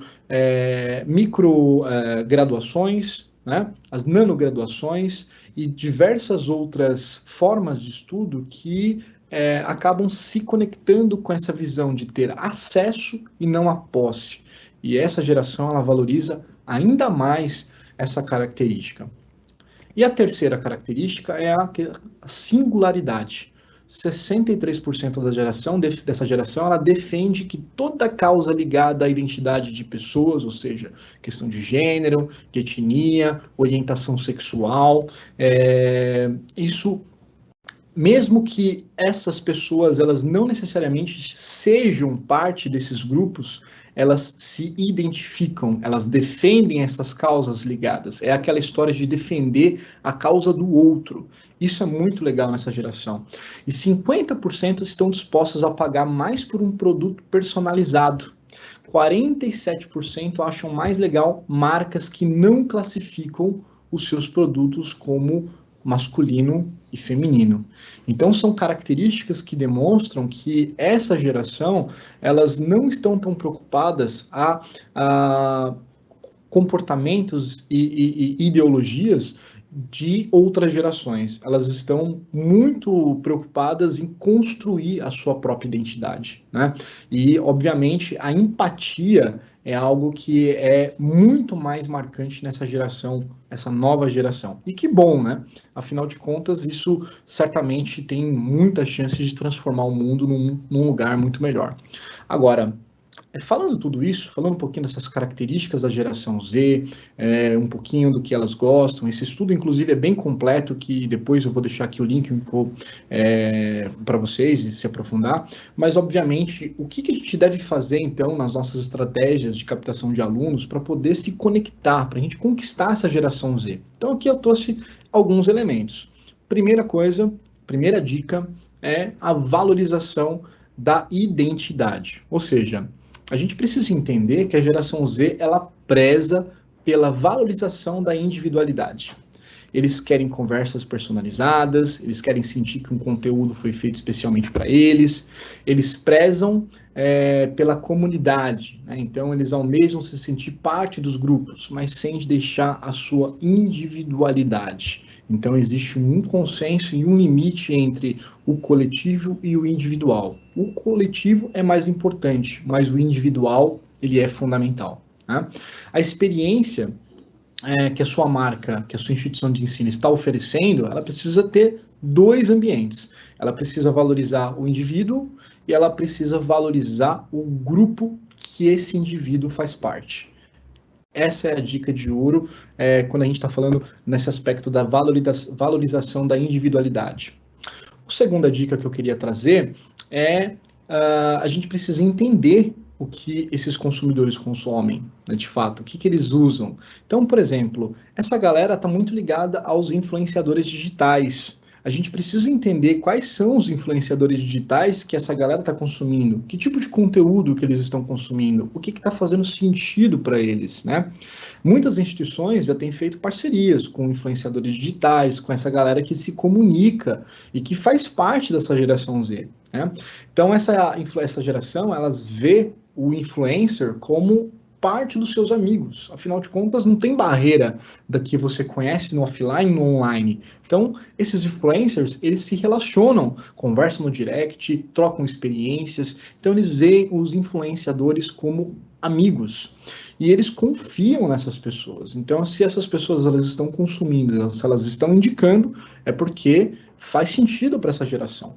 graduações, né, as nanograduações e diversas outras formas de estudo que acabam se conectando com essa visão de ter acesso e não a posse. E essa geração, ela valoriza ainda mais essa característica. E a terceira característica é a singularidade. 63% dessa geração, ela defende que toda causa ligada à identidade de pessoas, ou seja, questão de gênero, de etnia, orientação sexual, isso, mesmo que essas pessoas elas não necessariamente sejam parte desses grupos, elas se identificam, elas defendem essas causas ligadas. É aquela história de defender a causa do outro. Isso é muito legal nessa geração. E 50% estão dispostos a pagar mais por um produto personalizado. 47% acham mais legal marcas que não classificam os seus produtos como masculino e feminino. Então são características que demonstram que essa geração, elas não estão tão preocupadas a comportamentos e ideologias de outras gerações. Elas estão muito preocupadas em construir a sua própria identidade, né? E, obviamente, a empatia é algo que é muito mais marcante nessa geração, essa nova geração. E que bom, né? Afinal de contas, isso certamente tem muita chance de transformar o mundo num lugar muito melhor. Agora, falando tudo isso, falando um pouquinho dessas características da geração Z, um pouquinho do que elas gostam, esse estudo, inclusive, é bem completo, que depois eu vou deixar aqui o link para vocês se aprofundar, mas, obviamente, o que a gente deve fazer, então, nas nossas estratégias de captação de alunos para poder se conectar, para a gente conquistar essa geração Z? Então, aqui eu trouxe alguns elementos. Primeira coisa, primeira dica é a valorização da identidade, ou seja, a gente precisa entender que a geração Z, ela preza pela valorização da individualidade. Eles querem conversas personalizadas, eles querem sentir que um conteúdo foi feito especialmente para eles, eles prezam pela comunidade, né? Então eles almejam se sentir parte dos grupos, mas sem deixar a sua individualidade. Então, existe um consenso e um limite entre o coletivo e o individual. O coletivo é mais importante, mas o individual, ele é fundamental, né? A experiência que a sua marca, que a sua instituição de ensino está oferecendo, ela precisa ter dois ambientes. Ela precisa valorizar o indivíduo e ela precisa valorizar o grupo que esse indivíduo faz parte. Essa é a dica de ouro quando a gente está falando nesse aspecto da valorização da individualidade. A segunda dica que eu queria trazer é a gente precisa entender o que esses consumidores consomem, né, de fato, o que eles usam. Então, por exemplo, essa galera está muito ligada aos influenciadores digitais. A gente precisa entender quais são os influenciadores digitais que essa galera está consumindo, que tipo de conteúdo que eles estão consumindo, o que está fazendo sentido para eles, né? Muitas instituições já têm feito parcerias com influenciadores digitais, com essa galera que se comunica e que faz parte dessa geração Z, né? Então, essa geração, elas vê o influencer como parte dos seus amigos. Afinal de contas, não tem barreira da que você conhece no offline e no online. Então, esses influencers, eles se relacionam, conversam no direct, trocam experiências. Então, eles veem os influenciadores como amigos. E eles confiam nessas pessoas. Então, se essas pessoas elas estão consumindo, se elas estão indicando, é porque faz sentido para essa geração.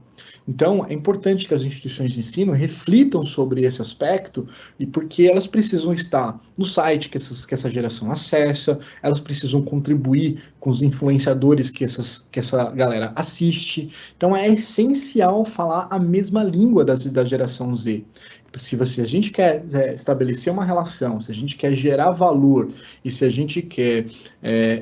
Então, é importante que as instituições de ensino reflitam sobre esse aspecto, e porque elas precisam estar no site que essa geração acessa, elas precisam contribuir com os influenciadores que essa galera assiste. Então, é essencial falar a mesma língua da geração Z. Se a gente quer estabelecer uma relação, se a gente quer gerar valor e se a gente quer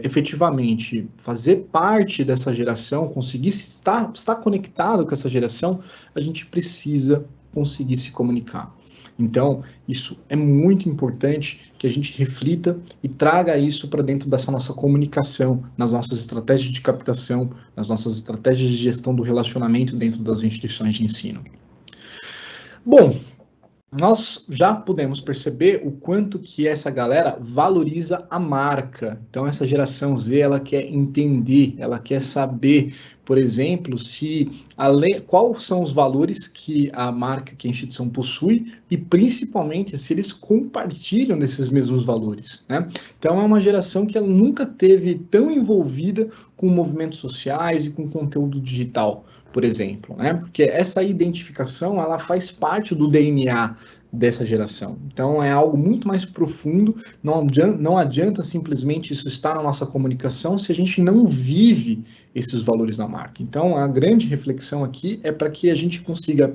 efetivamente fazer parte dessa geração, conseguir estar conectado com essa geração, a gente precisa conseguir se comunicar. Então, isso é muito importante que a gente reflita e traga isso para dentro dessa nossa comunicação, nas nossas estratégias de captação, nas nossas estratégias de gestão do relacionamento dentro das instituições de ensino. Bom, nós já podemos perceber o quanto que essa galera valoriza a marca. Então, essa geração Z, ela quer entender, ela quer saber, por exemplo, quais são os valores que a marca, que a instituição possui e, principalmente, se eles compartilham desses mesmos valores, né? Então, é uma geração que ela nunca teve tão envolvida com movimentos sociais e com conteúdo digital, por exemplo, né? Porque essa identificação, ela faz parte do DNA dessa geração. Então, é algo muito mais profundo, não adianta simplesmente isso estar na nossa comunicação se a gente não vive esses valores na marca. Então, a grande reflexão aqui é para que a gente consiga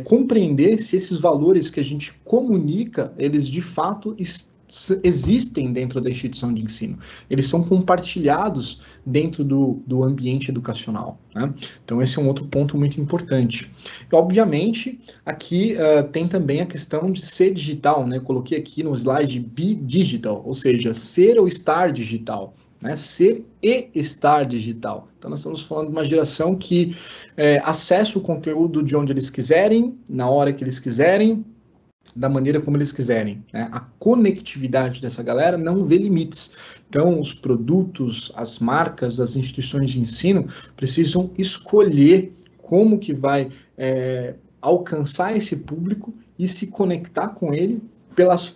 compreender se esses valores que a gente comunica, eles de fato existem dentro da instituição de ensino, eles são compartilhados dentro do ambiente educacional, né? Então, esse é um outro ponto muito importante. E, obviamente, aqui tem também a questão de ser digital, né? Eu coloquei aqui no slide be digital, ou seja, ser ou estar digital, né? Ser e estar digital. Então, nós estamos falando de uma geração que acessa o conteúdo de onde eles quiserem, na hora que eles quiserem, da maneira como eles quiserem, né? A conectividade dessa galera não vê limites. Então, os produtos, as marcas, as instituições de ensino precisam escolher como que vai alcançar esse público e se conectar com ele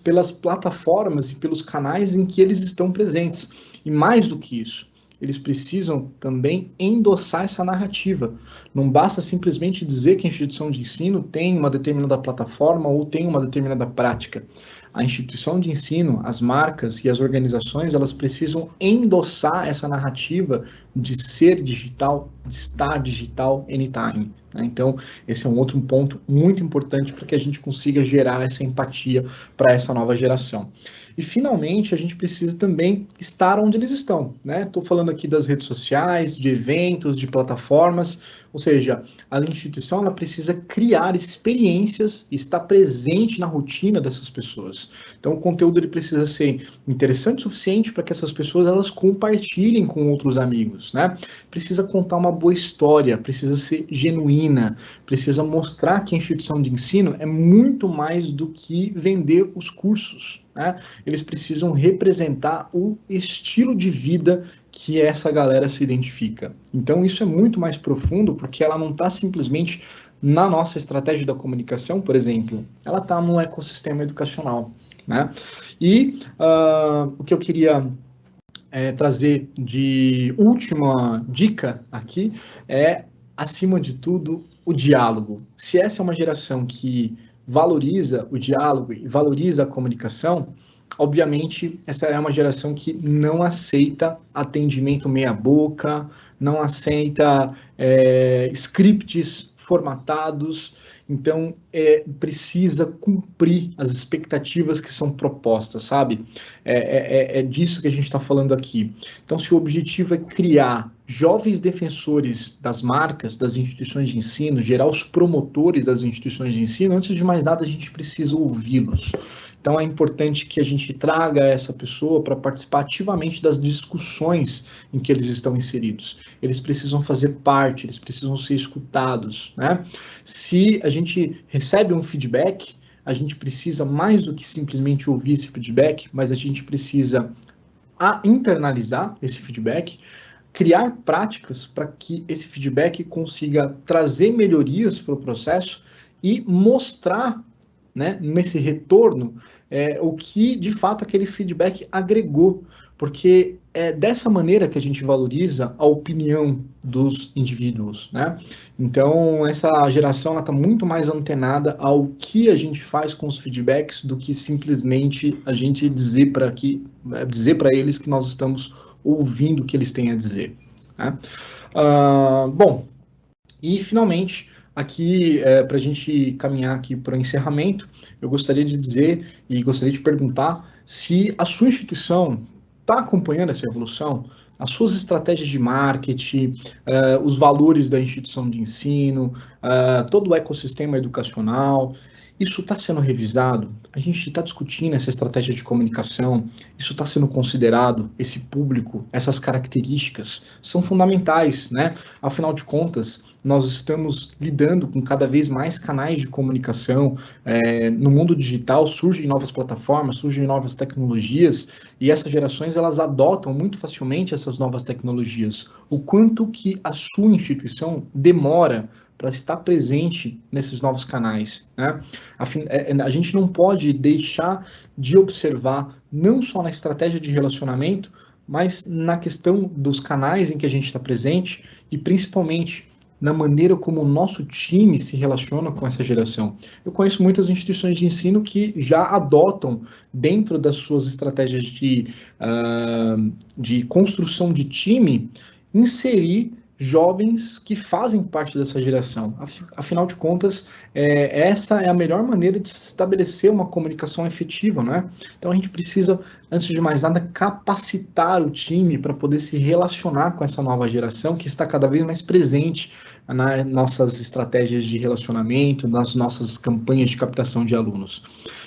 pelas plataformas e pelos canais em que eles estão presentes. E mais do que isso, eles precisam também endossar essa narrativa. Não basta simplesmente dizer que a instituição de ensino tem uma determinada plataforma ou tem uma determinada prática. A instituição de ensino, as marcas e as organizações, elas precisam endossar essa narrativa de ser digital, de estar digital anytime. Então, esse é um outro ponto muito importante para que a gente consiga gerar essa empatia para essa nova geração. E, finalmente, a gente precisa também estar onde eles estão, né? Estou falando aqui das redes sociais, de eventos, de plataformas, ou seja, a instituição ela precisa criar experiências e estar presente na rotina dessas pessoas. Então, o conteúdo ele precisa ser interessante o suficiente para que essas pessoas elas compartilhem com outros amigos, né? Precisa contar uma boa história, precisa ser genuína, precisa mostrar que a instituição de ensino é muito mais do que vender os cursos, né? Eles precisam representar o estilo de vida que essa galera se identifica. Então, isso é muito mais profundo, porque ela não está simplesmente na nossa estratégia da comunicação, por exemplo, ela está no ecossistema educacional, né? E o que eu queria trazer de última dica aqui é, acima de tudo, o diálogo. Se essa é uma geração que valoriza o diálogo e valoriza a comunicação, obviamente, essa é uma geração que não aceita atendimento meia-boca, não aceita scripts formatados, então precisa cumprir as expectativas que são propostas, sabe? É disso que a gente está falando aqui. Então, se o objetivo é criar jovens defensores das marcas, das instituições de ensino, gerar os promotores das instituições de ensino, antes de mais nada, a gente precisa ouvi-los. Então, é importante que a gente traga essa pessoa para participar ativamente das discussões em que eles estão inseridos. Eles precisam fazer parte, eles precisam ser escutados, né? Se a gente recebe um feedback, a gente precisa mais do que simplesmente ouvir esse feedback, mas a gente precisa internalizar esse feedback, criar práticas para que esse feedback consiga trazer melhorias para o processo e mostrar, né, nesse retorno, o que de fato aquele feedback agregou, porque é dessa maneira que a gente valoriza a opinião dos indivíduos, né? Então, essa geração está muito mais antenada ao que a gente faz com os feedbacks do que simplesmente a gente dizer para eles que nós estamos ouvindo o que eles têm a dizer, né? Bom, e finalmente, aqui, para a gente caminhar aqui para o encerramento, eu gostaria de dizer e gostaria de perguntar se a sua instituição está acompanhando essa evolução, as suas estratégias de marketing, os valores da instituição de ensino, todo o ecossistema educacional, Isso está sendo revisado? A gente está discutindo essa estratégia de comunicação? Isso está sendo considerado? Esse público, essas características são fundamentais, né? Afinal de contas, nós estamos lidando com cada vez mais canais de comunicação. No mundo digital surgem novas plataformas, surgem novas tecnologias, e essas gerações elas adotam muito facilmente essas novas tecnologias. O quanto que a sua instituição demora para estar presente nesses novos canais, né? A gente não pode deixar de observar, não só na estratégia de relacionamento, mas na questão dos canais em que a gente está presente e principalmente na maneira como o nosso time se relaciona com essa geração. Eu conheço muitas instituições de ensino que já adotam, dentro das suas estratégias de construção de time, inserir jovens que fazem parte dessa geração. Afinal de contas, essa é a melhor maneira de se estabelecer uma comunicação efetiva, né? Então a gente precisa, antes de mais nada, capacitar o time para poder se relacionar com essa nova geração que está cada vez mais presente nas nossas estratégias de relacionamento, nas nossas campanhas de captação de alunos.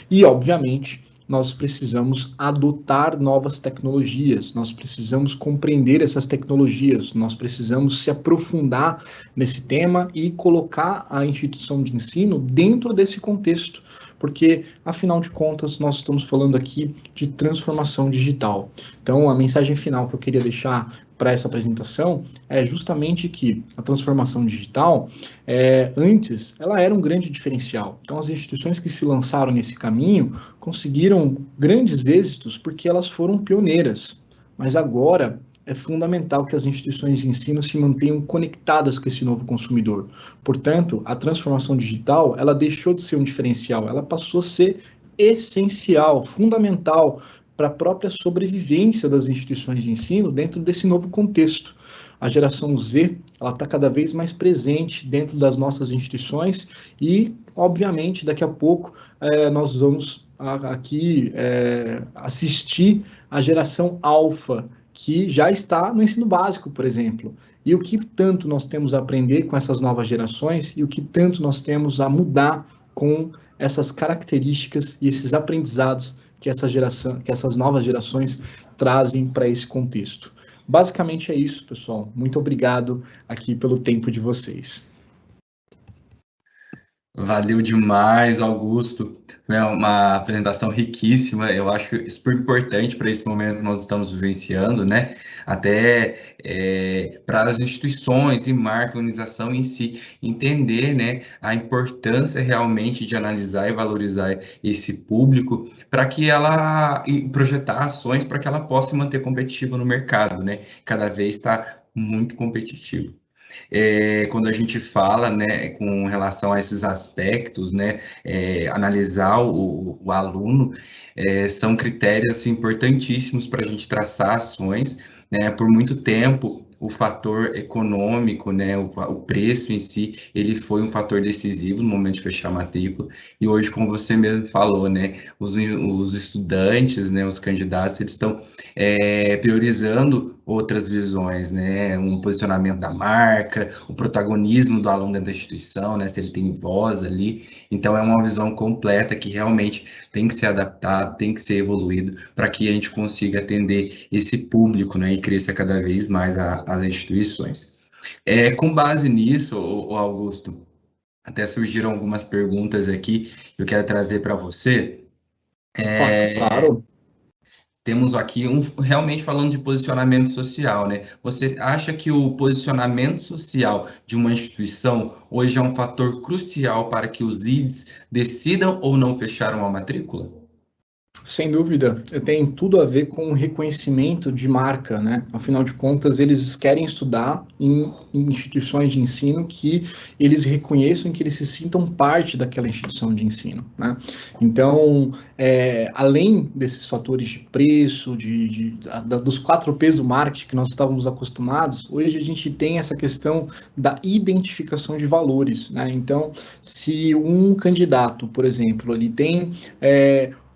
E, obviamente, nós precisamos adotar novas tecnologias, nós precisamos compreender essas tecnologias, nós precisamos se aprofundar nesse tema e colocar a instituição de ensino dentro desse contexto, porque, afinal de contas, nós estamos falando aqui de transformação digital. Então, a mensagem final que eu queria deixar para essa apresentação é justamente que a transformação digital, antes, ela era um grande diferencial. Então, as instituições que se lançaram nesse caminho conseguiram grandes êxitos porque elas foram pioneiras. Mas agora é fundamental que as instituições de ensino se mantenham conectadas com esse novo consumidor. Portanto, a transformação digital, ela deixou de ser um diferencial, ela passou a ser essencial, fundamental para a própria sobrevivência das instituições de ensino dentro desse novo contexto. A geração Z, ela está cada vez mais presente dentro das nossas instituições e, obviamente, daqui a pouco nós vamos aqui assistir a geração alfa, que já está no ensino básico, por exemplo. E o que tanto nós temos a aprender com essas novas gerações e o que tanto nós temos a mudar com essas características e esses aprendizados que essas novas gerações trazem para esse contexto. Basicamente é isso, pessoal. Muito obrigado aqui pelo tempo de vocês. Valeu demais, Augusto. Foi uma apresentação riquíssima. Eu acho super importante para esse momento que nós estamos vivenciando, né? Até para as instituições e marca, a organização em si, entender, né, a importância realmente de analisar e valorizar esse público para que ela projetar ações para que ela possa se manter competitiva no mercado, né? Cada vez está muito competitivo. Quando a gente fala, né, com relação a esses aspectos, né, analisar o aluno, são critérios assim, importantíssimos para a gente traçar ações, né, por muito tempo. O fator econômico, né, o preço em si, ele foi um fator decisivo no momento de fechar a matrícula. E hoje, como você mesmo falou, né, os estudantes, né, os candidatos, eles estão priorizando outras visões, né, um posicionamento da marca, o protagonismo do aluno dentro da instituição, né, se ele tem voz ali. Então, é uma visão completa que realmente tem que ser adaptada, tem que ser evoluído para que a gente consiga atender esse público, né, e cresça cada vez mais as instituições. Com base nisso, Augusto, até surgiram algumas perguntas aqui que eu quero trazer para você. Claro. Temos aqui realmente falando de posicionamento social, né? Você acha que o posicionamento social de uma instituição hoje é um fator crucial para que os leads decidam ou não fechar uma matrícula? Sem dúvida, tem tudo a ver com o reconhecimento de marca, né? Afinal de contas, eles querem estudar em instituições de ensino que eles reconheçam, que eles se sintam parte daquela instituição de ensino, né? Então, além desses fatores de preço, dos 4 P's do marketing que nós estávamos acostumados, hoje a gente tem essa questão da identificação de valores, né? Então, se um candidato, por exemplo, ele tem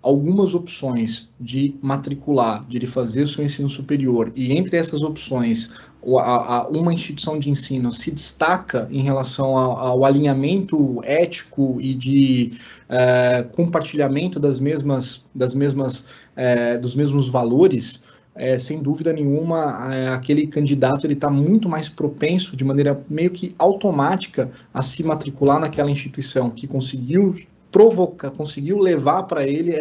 algumas opções de matricular, de ele fazer o seu ensino superior, e entre essas opções uma instituição de ensino se destaca em relação ao alinhamento ético e de compartilhamento dos mesmos valores, sem dúvida nenhuma, aquele candidato ele está muito mais propenso, de maneira meio que automática, a se matricular naquela instituição que conseguiu conseguiu levar para ele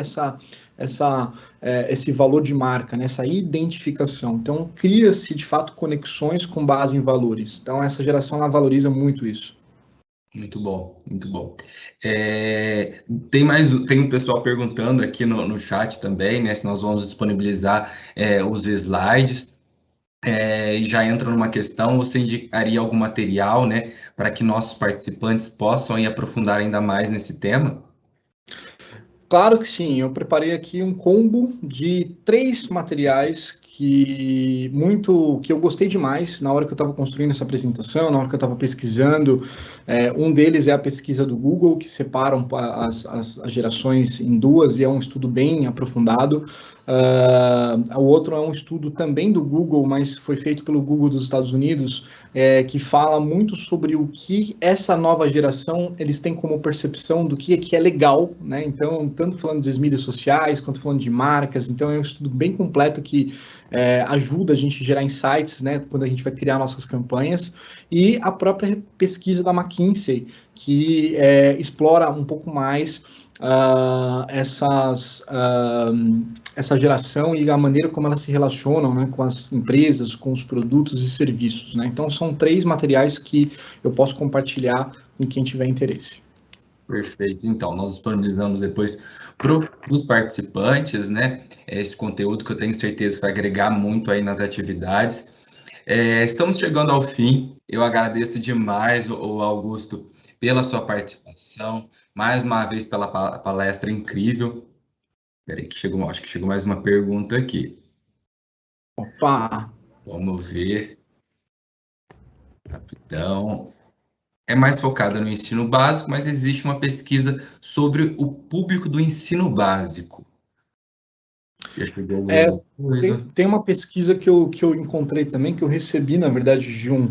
esse valor de marca, né, essa identificação. Então, cria-se, de fato, conexões com base em valores. Então, essa geração ela valoriza muito isso. Muito bom, muito bom. Tem um pessoal perguntando aqui no chat também, né, se nós vamos disponibilizar os slides. E já entra numa questão, você indicaria algum material, né, para que nossos participantes possam ir aprofundar ainda mais nesse tema? Claro que sim, eu preparei aqui um combo de 3 materiais que eu gostei demais na hora que eu estava construindo essa apresentação, na hora que eu estava pesquisando. Um deles é a pesquisa do Google, que separa as gerações em duas, e é um estudo bem aprofundado. O outro é um estudo também do Google, mas foi feito pelo Google dos Estados Unidos, que fala muito sobre o que essa nova geração eles têm como percepção do que é legal, né? Então, tanto falando das mídias sociais, quanto falando de marcas. Então, é um estudo bem completo que ajuda a gente a gerar insights, né, quando a gente vai criar nossas campanhas. E a própria pesquisa da McKinsey, que explora um pouco mais essa geração e a maneira como elas se relacionam, né, com as empresas, com os produtos e serviços, né? Então, são 3 materiais que eu posso compartilhar com quem tiver interesse. Perfeito. Então, nós disponibilizamos depois para os participantes, né, esse conteúdo que eu tenho certeza que vai agregar muito aí nas atividades. Estamos chegando ao fim. Eu agradeço demais, o Augusto, pela sua participação, mais uma vez pela palestra incrível. Espera aí, acho que chegou mais uma pergunta aqui. Opa! Vamos ver. Rapidão. É mais focada no ensino básico, mas existe uma pesquisa sobre o público do ensino básico. Já chegou alguma coisa? Tem uma pesquisa que eu encontrei também, que eu recebi, na verdade, de um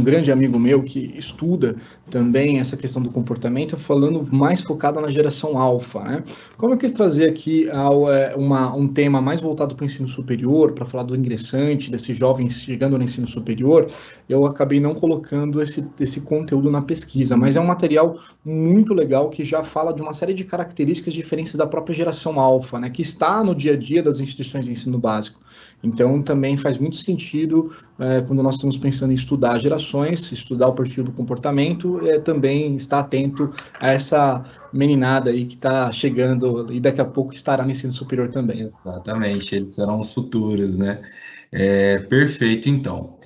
grande amigo meu que estuda também essa questão do comportamento, falando mais focada na geração alfa, né? Como eu quis trazer aqui um tema mais voltado para o ensino superior, para falar do ingressante, desses jovens chegando no ensino superior, eu acabei não colocando esse conteúdo na pesquisa, mas é um material muito legal que já fala de uma série de características diferentes da própria geração alfa, né? Que está no dia a dia das instituições de ensino básico. Então, também faz muito sentido, quando nós estamos pensando em estudar gerações, estudar o perfil do comportamento, também estar atento a essa meninada aí que está chegando e daqui a pouco estará no ensino superior também. Exatamente, eles serão os futuros, né? Perfeito, então.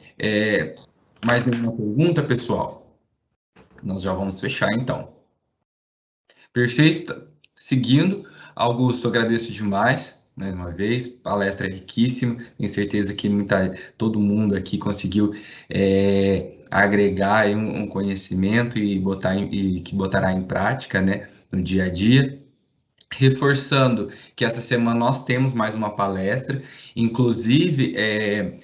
Mais nenhuma pergunta, pessoal? Nós já vamos fechar, então. Perfeito. Seguindo, Augusto, agradeço demais, mais uma vez, palestra riquíssima, tenho certeza que todo mundo aqui conseguiu agregar aí um conhecimento e que botará em prática, né, no dia a dia. Reforçando que essa semana nós temos mais uma palestra, inclusive,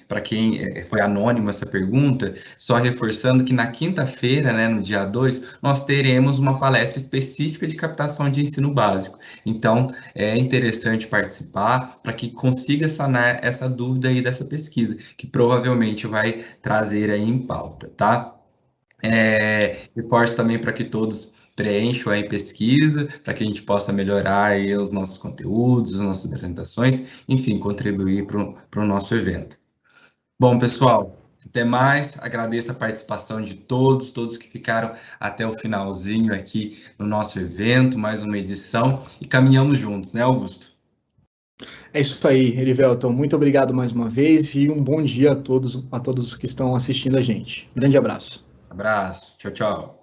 para quem foi anônimo essa pergunta, só reforçando que na quinta-feira, né, no dia 2, nós teremos uma palestra específica de captação de ensino básico. Então, é interessante participar para que consiga sanar essa dúvida aí dessa pesquisa, que provavelmente vai trazer aí em pauta, tá? Reforço também para que todos preencham aí pesquisa, para que a gente possa melhorar aí os nossos conteúdos, as nossas apresentações, enfim, contribuir para o nosso evento. Bom, pessoal, até mais. Agradeço a participação de todos que ficaram até o finalzinho aqui no nosso evento, mais uma edição, e caminhamos juntos, né, Augusto? É isso aí, Erivelton. Muito obrigado mais uma vez e um bom dia a todos que estão assistindo a gente. Grande abraço. Abraço. Tchau, tchau.